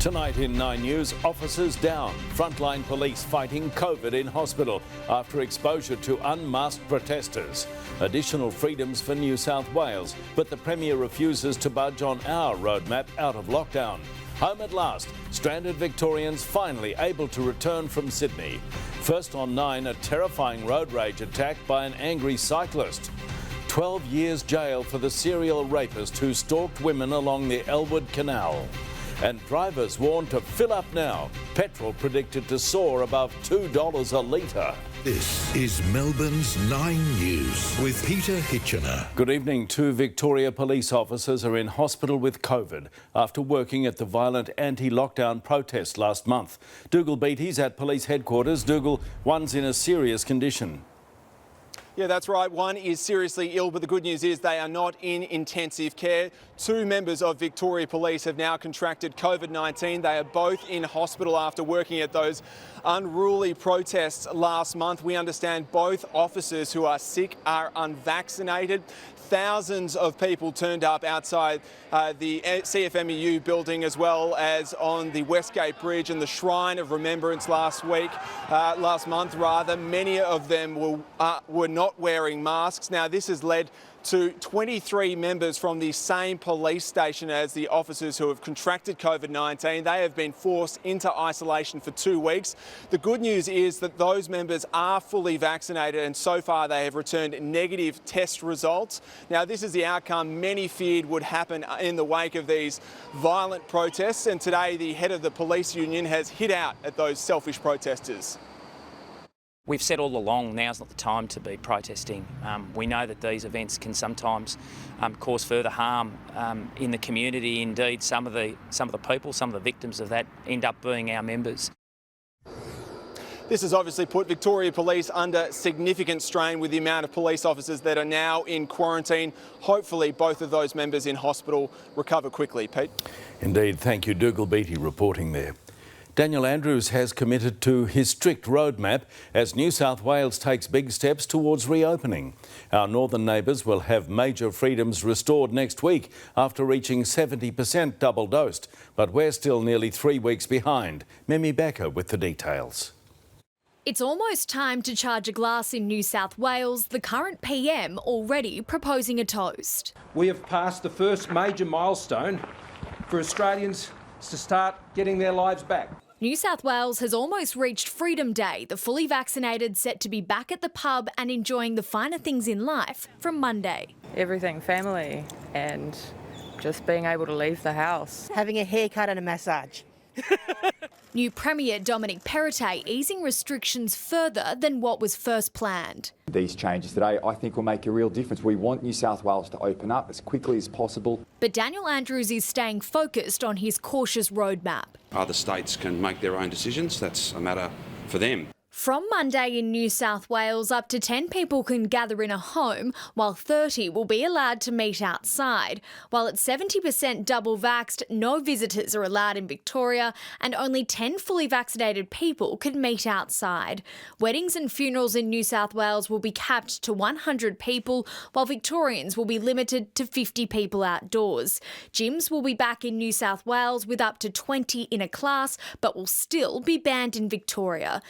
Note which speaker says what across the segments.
Speaker 1: Tonight in 9 News, officers down. Frontline police fighting COVID in hospital after exposure to unmasked protesters. Additional freedoms for New South Wales, but the Premier refuses to budge on our roadmap out of lockdown. Home at last, stranded Victorians finally able to return from Sydney. First on 9, a terrifying road rage attack by an angry cyclist. 12 years jail for the serial rapist who stalked women along the Elwood Canal. And drivers warned to fill up now. Petrol predicted to soar above $2 a litre.
Speaker 2: This is Melbourne's 9 News with Peter Hitchener.
Speaker 1: Good evening. 2 Victoria police officers are in hospital with COVID after working at the violent anti-lockdown protest last month. Dougal Beattie's at police headquarters. Dougal, one's in a serious condition.
Speaker 3: Yeah, that's right. One is seriously ill, but the good news is they are not in intensive care. 2 members of Victoria Police have now contracted COVID-19. They are both in hospital after working at those unruly protests last month. We understand both officers who are sick are unvaccinated. Thousands of people turned up outside the CFMEU building, as well as on the Westgate Bridge and the Shrine of Remembrance last month. Many of them were not wearing masks. Now, this has led to 23 members from the same police station as the officers who have contracted COVID-19. They have been forced into isolation for 2 weeks. The good news is that those members are fully vaccinated, and so far they have returned negative test results. Now, this is the outcome many feared would happen in the wake of these violent protests, and today the head of the police union has hit out at those selfish protesters.
Speaker 4: We've said all along, now's not the time to be protesting. We know that these events can sometimes cause further harm in the community. Indeed, some of the people, some of the victims of that end up being our members.
Speaker 3: This has obviously put Victoria Police under significant strain with the amount of police officers that are now in quarantine. Hopefully both of those members in hospital recover quickly. Pete?
Speaker 1: Indeed, thank you. Dougal Beattie reporting there. Daniel Andrews has committed to his strict roadmap as New South Wales takes big steps towards reopening. Our northern neighbours will have major freedoms restored next week after reaching 70% double dosed, but we're still nearly 3 weeks behind. Mimi Becker with the details.
Speaker 5: It's almost time to charge a glass in New South Wales, the current PM already proposing a toast.
Speaker 6: We have passed the first major milestone for Australians to start getting their lives back.
Speaker 5: New South Wales has almost reached Freedom Day, the fully vaccinated set to be back at the pub and enjoying the finer things in life from Monday.
Speaker 7: Everything, family, and just being able to leave the house.
Speaker 8: Having a haircut and a massage.
Speaker 5: New Premier Dominic Perrottet easing restrictions further than what was first planned.
Speaker 9: These changes today, I think, will make a real difference. We want New South Wales to open up as quickly as possible.
Speaker 5: But Daniel Andrews is staying focused on his cautious roadmap.
Speaker 10: Other states can make their own decisions. That's a matter for them.
Speaker 5: From Monday in New South Wales, up to 10 people can gather in a home, while 30 will be allowed to meet outside. While at 70% double vaxxed, no visitors are allowed in Victoria, and only 10 fully vaccinated people can meet outside. Weddings and funerals in New South Wales will be capped to 100 people, while Victorians will be limited to 50 people outdoors. Gyms will be back in New South Wales with up to 20 in a class, but will still be banned in Victoria.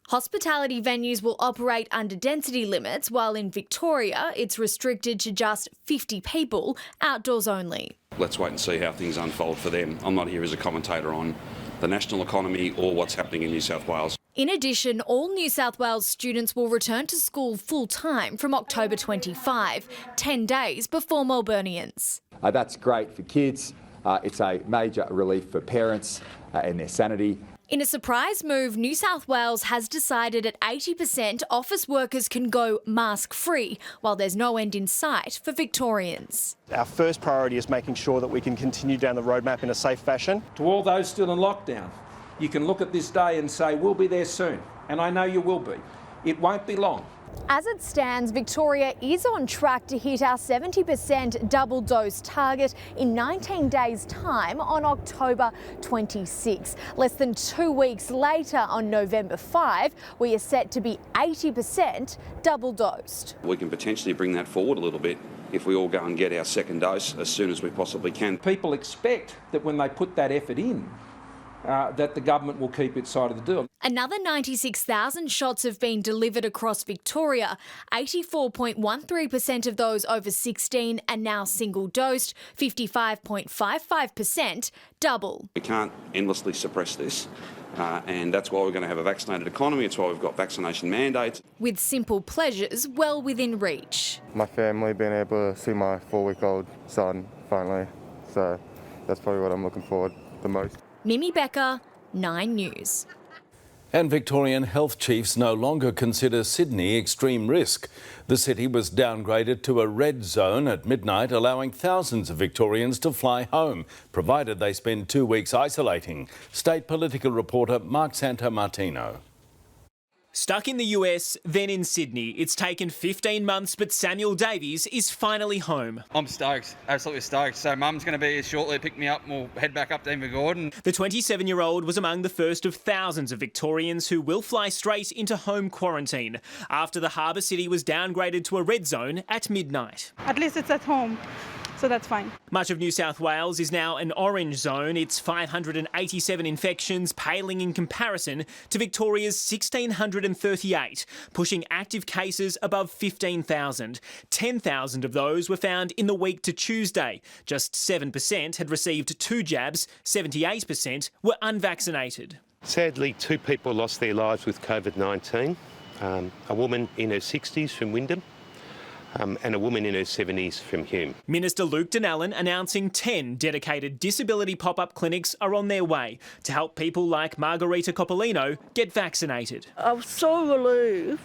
Speaker 5: Hospitality venues will operate under density limits, while in Victoria it's restricted to just 50 people, outdoors only.
Speaker 10: Let's wait and see how things unfold for them. I'm not here as a commentator on the national economy or what's happening in New South Wales.
Speaker 5: In addition, all New South Wales students will return to school full-time from October 25, 10 days before Melburnians.
Speaker 9: That's great for kids. It's a major relief for parents and their sanity.
Speaker 5: In a surprise move, New South Wales has decided at 80% office workers can go mask-free, while there's no end in sight for Victorians.
Speaker 11: Our first priority is making sure that we can continue down the roadmap in a safe fashion.
Speaker 6: To all those still in lockdown, you can look at this day and say, we'll be there soon. And I know you will be. It won't be long.
Speaker 5: As it stands, Victoria is on track to hit our 70% double dose target in 19 days' time on October 26. Less than 2 weeks later, on November 5, we are set to be 80% double dosed.
Speaker 10: We can potentially bring that forward a little bit if we all go and get our second dose as soon as we possibly can.
Speaker 6: People expect that when they put that effort in, that the government will keep its side of the deal.
Speaker 5: Another 96,000 shots have been delivered across Victoria. 84.13% of those over 16 are now single-dosed, 55.55% double.
Speaker 10: We can't endlessly suppress this. And that's why we're going to have a vaccinated economy. It's why we've got vaccination mandates.
Speaker 5: With simple pleasures well within reach.
Speaker 11: My family being able to see my 4-week-old son finally. So that's probably what I'm looking forward the most.
Speaker 5: Mimi Becker, 9 News.
Speaker 1: And Victorian health chiefs no longer consider Sydney extreme risk. The city was downgraded to a red zone at midnight, allowing thousands of Victorians to fly home, provided they spend 2 weeks isolating. State political reporter Mark Santomartino.
Speaker 12: Stuck in the US, then in Sydney. It's taken 15 months, but Samuel Davies is finally home.
Speaker 13: I'm stoked, absolutely stoked. So Mum's going to be here shortly to pick me up and we'll head back up to Invergordon.
Speaker 12: The 27-year-old was among the first of thousands of Victorians who will fly straight into home quarantine after the harbour city was downgraded to a red zone at midnight.
Speaker 14: At least it's at home. So that's fine.
Speaker 12: Much of New South Wales is now an orange zone. It's 587 infections, paling in comparison to Victoria's 1,638, pushing active cases above 15,000. 10,000 of those were found in the week to Tuesday. Just 7% had received 2 jabs, 78% were unvaccinated.
Speaker 15: Sadly, 2 people lost their lives with COVID-19. A woman in her 60s from Wyndham. And a woman in her 70s from Hume.
Speaker 12: Minister Luke Donnellan announcing 10 dedicated disability pop-up clinics are on their way to help people like Margarita Coppolino get vaccinated.
Speaker 16: I was so relieved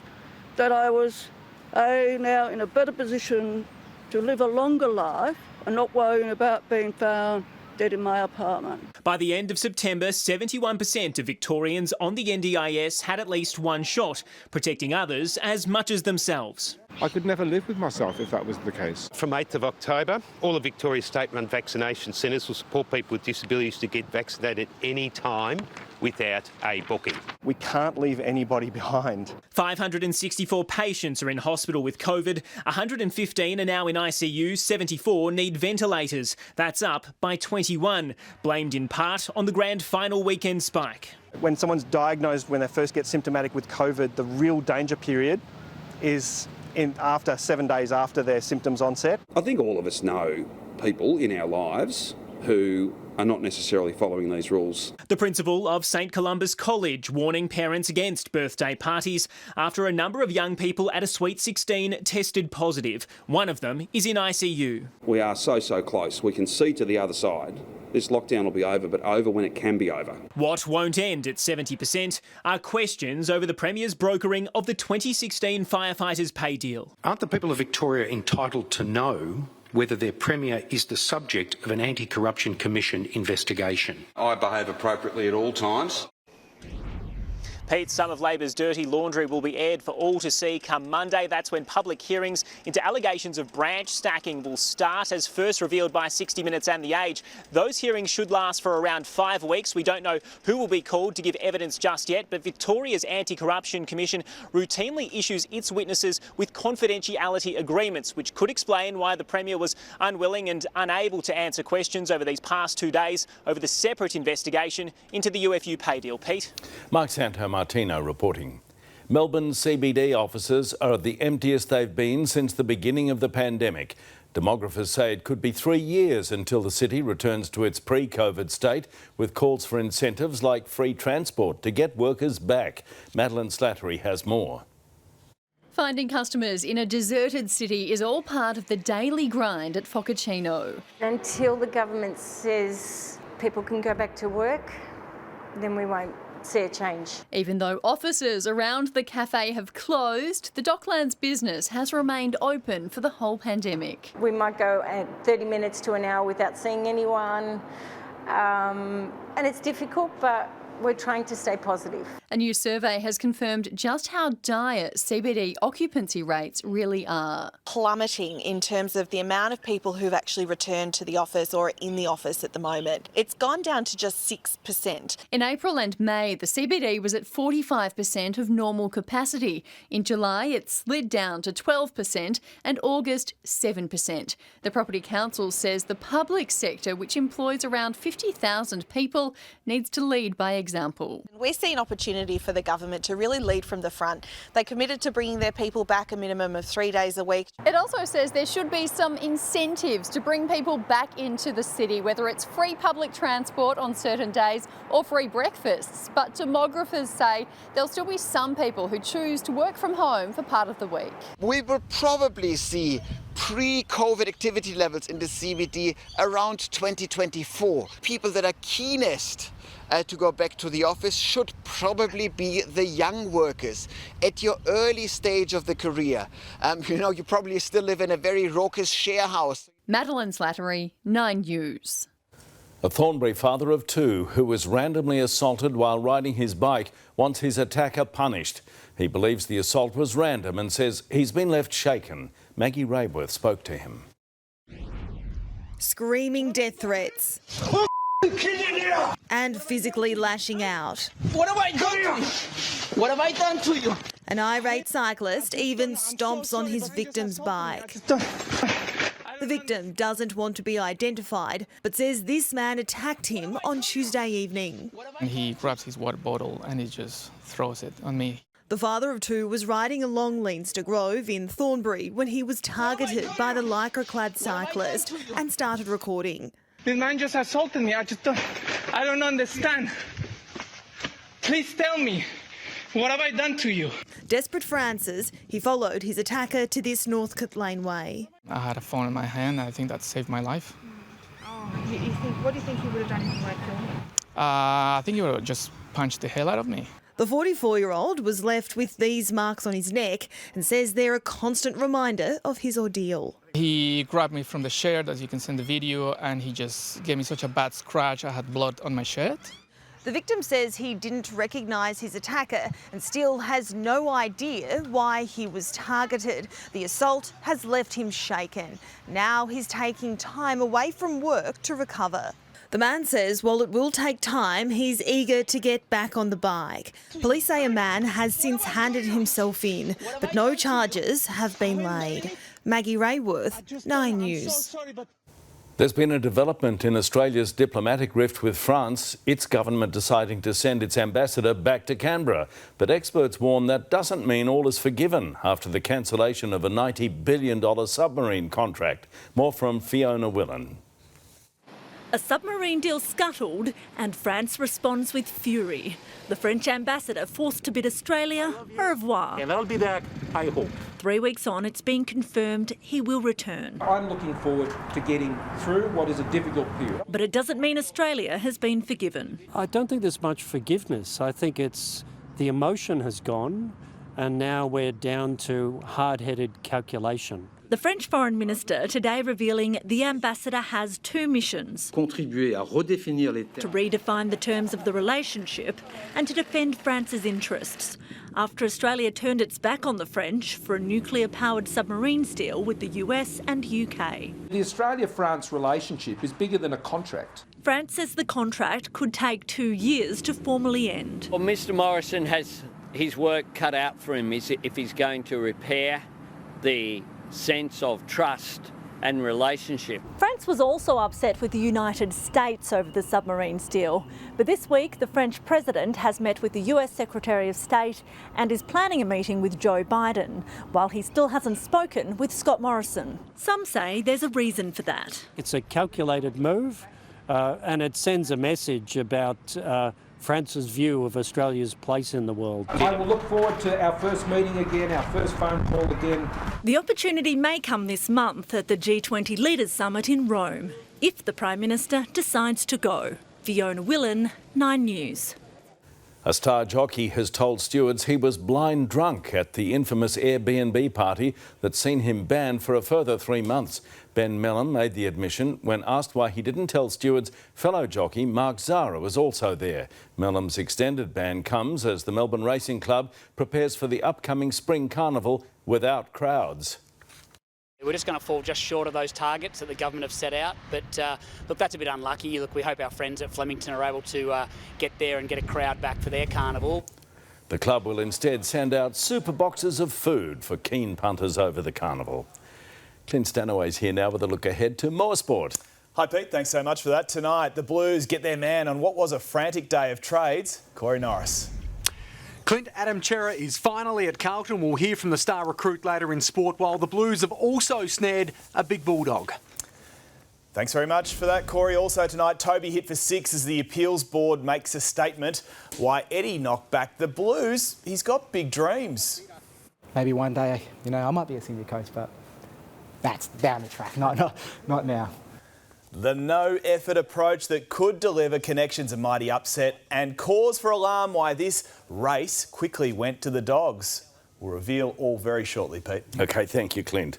Speaker 16: that I was now in a better position to live a longer life and not worrying about being found dead in my apartment.
Speaker 12: By the end of September, 71% of Victorians on the NDIS had at least 1 shot, protecting others as much as themselves.
Speaker 17: I could never live with myself if that was the case.
Speaker 15: From 8th of October, all of Victoria's state-run vaccination centres will support people with disabilities to get vaccinated any time without a booking.
Speaker 11: We can't leave anybody behind.
Speaker 12: 564 patients are in hospital with COVID, 115 are now in ICU, 74 need ventilators. That's up by 21, blamed in part on the grand final weekend spike.
Speaker 11: When someone's diagnosed when they first get symptomatic with COVID, the real danger period is after 7 days after their symptoms onset.
Speaker 10: I think all of us know people in our lives who are not necessarily following these rules.
Speaker 12: The principal of St Columba's College warning parents against birthday parties after a number of young people at a Sweet 16 tested positive. One of them is in ICU.
Speaker 10: We are so close. We can see to the other side. This lockdown will be over, but over when it can be over.
Speaker 12: What won't end at 70% are questions over the Premier's brokering of the 2016 firefighters' pay deal.
Speaker 18: Aren't the people of Victoria entitled to know whether their Premier is the subject of an anti-corruption commission investigation?
Speaker 10: I behave appropriately at all times.
Speaker 12: Pete, some of Labor's dirty laundry will be aired for all to see come Monday. That's when public hearings into allegations of branch stacking will start, as first revealed by 60 Minutes and The Age. Those hearings should last for around 5 weeks. We don't know who will be called to give evidence just yet, but Victoria's Anti-Corruption Commission routinely issues its witnesses with confidentiality agreements, which could explain why the Premier was unwilling and unable to answer questions over these past 2 days over the separate investigation into the UFU pay deal. Pete?
Speaker 1: Mark Santomartino reporting. Melbourne CBD offices are the emptiest they've been since the beginning of the pandemic. Demographers say it could be 3 years until the city returns to its pre-COVID state, with calls for incentives like free transport to get workers back. Madeline Slattery has more.
Speaker 19: Finding customers in a deserted city is all part of the daily grind at Foccacino.
Speaker 20: Until the government says people can go back to work, then we won't see a change.
Speaker 19: Even though offices around the cafe have closed, the Docklands business has remained open for the whole pandemic.
Speaker 20: We might go at 30 minutes to an hour without seeing anyone, and it's difficult, but we're trying to stay positive.
Speaker 19: A new survey has confirmed just how dire CBD occupancy rates really are.
Speaker 21: Plummeting in terms of the amount of people who've actually returned to the office or are in the office at the moment. It's gone down to just 6%.
Speaker 19: In April and May, the CBD was at 45% of normal capacity. In July, it slid down to 12% and August 7%. The Property Council says the public sector, which employs around 50,000 people, needs to lead by example.
Speaker 21: We see an opportunity for the government to really lead from the front. They committed to bringing their people back a minimum of 3 days a week.
Speaker 19: It also says there should be some incentives to bring people back into the city, whether it's free public transport on certain days or free breakfasts. But demographers say there'll still be some people who choose to work from home for part of the week.
Speaker 22: We will probably see pre-COVID activity levels in the CBD around 2024. People that are keenest to go back to the office should probably be the young workers at your early stage of the career. You probably still live in a very raucous share house.
Speaker 19: Madeline Slattery, 9 News.
Speaker 1: A Thornbury father of 2 who was randomly assaulted while riding his bike wants his attacker punished. He believes the assault was random and says he's been left shaken. Maggie Rayworth spoke to him.
Speaker 23: Screaming death threats and physically lashing out.
Speaker 24: What have I done to you? What have I done to you?
Speaker 23: An irate cyclist even stomps on his victim's bike. The victim doesn't want to be identified, but says this man attacked him on Tuesday evening.
Speaker 25: He grabs his water bottle and he just throws it on me.
Speaker 23: The father of 2 was riding along Leinster Grove in Thornbury when he was targeted by the lycra-clad cyclist and started recording.
Speaker 24: This man just assaulted me. I don't understand. Please tell me, what have I done to you?
Speaker 23: Desperate for answers, he followed his attacker to this Northcote Laneway.
Speaker 25: I had a phone in my hand and I think that saved my life.
Speaker 14: What do you think he would have done if you were killing him?
Speaker 25: I think he would have just punched the hell out of me.
Speaker 23: The 44-year-old was left with these marks on his neck and says they're a constant reminder of his ordeal.
Speaker 25: He grabbed me from the shirt, as you can see in the video, and he just gave me such a bad scratch. I had blood on my shirt.
Speaker 23: The victim says he didn't recognise his attacker and still has no idea why he was targeted. The assault has left him shaken. Now he's taking time away from work to recover. The man says while it will take time, he's eager to get back on the bike. Police say a man has since handed himself in, but no charges have been laid. Maggie Rayworth, 9 News.
Speaker 1: There's been a development in Australia's diplomatic rift with France, its government deciding to send its ambassador back to Canberra. But experts warn that doesn't mean all is forgiven after the cancellation of a $90 billion submarine contract. More from Fiona Willan.
Speaker 26: A submarine deal scuttled and France responds with fury. The French ambassador forced to bid Australia au revoir.
Speaker 18: And I'll be back, I hope.
Speaker 26: 3 weeks on, it's been confirmed he will return.
Speaker 6: I'm looking forward to getting through what is a difficult period.
Speaker 26: But it doesn't mean Australia has been forgiven.
Speaker 27: I don't think there's much forgiveness. I think it's the emotion has gone and now we're down to hard-headed calculation.
Speaker 26: The French Foreign Minister today revealing the ambassador has 2 missions: to redefine the terms of the relationship and to defend France's interests, after Australia turned its back on the French for a nuclear-powered submarines deal with the US and UK.
Speaker 6: The Australia-France relationship is bigger than a contract.
Speaker 26: France says the contract could take 2 years to formally end.
Speaker 28: Well, Mr Morrison has his work cut out for him if he's going to repair the sense of trust and relationship.
Speaker 26: France was also upset with the United States over the submarines deal. But this week, the French president has met with the US Secretary of State and is planning a meeting with Joe Biden, while he still hasn't spoken with Scott Morrison. Some say there's a reason for that.
Speaker 27: It's a calculated move and it sends a message about France's view of Australia's place in the world.
Speaker 6: I will look forward to our first meeting again, our first phone call again.
Speaker 26: The opportunity may come this month at the G20 Leaders Summit in Rome, if the Prime Minister decides to go. Fiona Willan, 9 News.
Speaker 1: A star jockey has told stewards he was blind drunk at the infamous Airbnb party that's seen him banned for a further 3 months. Ben Melham made the admission when asked why he didn't tell stewards fellow jockey Mark Zahra was also there. Melham's extended ban comes as the Melbourne Racing Club prepares for the upcoming spring carnival without crowds.
Speaker 2: We're just going to fall just short of those targets that the government have set out, but look, that's a bit unlucky. Look, we hope our friends at Flemington are able to get there and get a crowd back for their carnival.
Speaker 1: The club will instead send out super boxes of food for keen punters over the carnival. Clint Stanaway's here now with a look ahead to more sport.
Speaker 3: Hi Pete, thanks so much for that. Tonight, the Blues get their man on what was a frantic day of trades, Corey Norris.
Speaker 4: Clint, Adam Chera is finally at Carlton. We'll hear from the star recruit later in sport, while the Blues have also snared a big bulldog.
Speaker 3: Thanks very much for that, Corey. Also tonight, Toby hit for 6 as the appeals board makes a statement. Why Eddie knocked back the Blues. He's got big dreams.
Speaker 5: Maybe one day, I might be a senior coach, but that's down the track, not now.
Speaker 3: The no-effort approach that could deliver Connections a mighty upset and cause for alarm why this race quickly went to the Dogs. We'll reveal all very shortly, Pete.
Speaker 1: OK, thank you, Clint.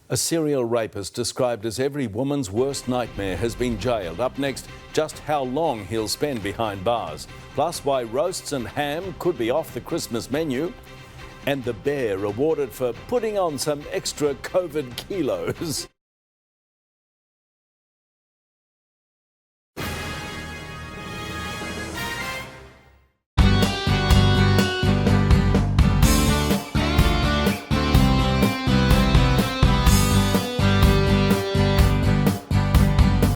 Speaker 1: A serial rapist described as every woman's worst nightmare has been jailed. Up next, just how long he'll spend behind bars. Plus, why roasts and ham could be off the Christmas menu. And the bear rewarded for putting on some extra COVID kilos.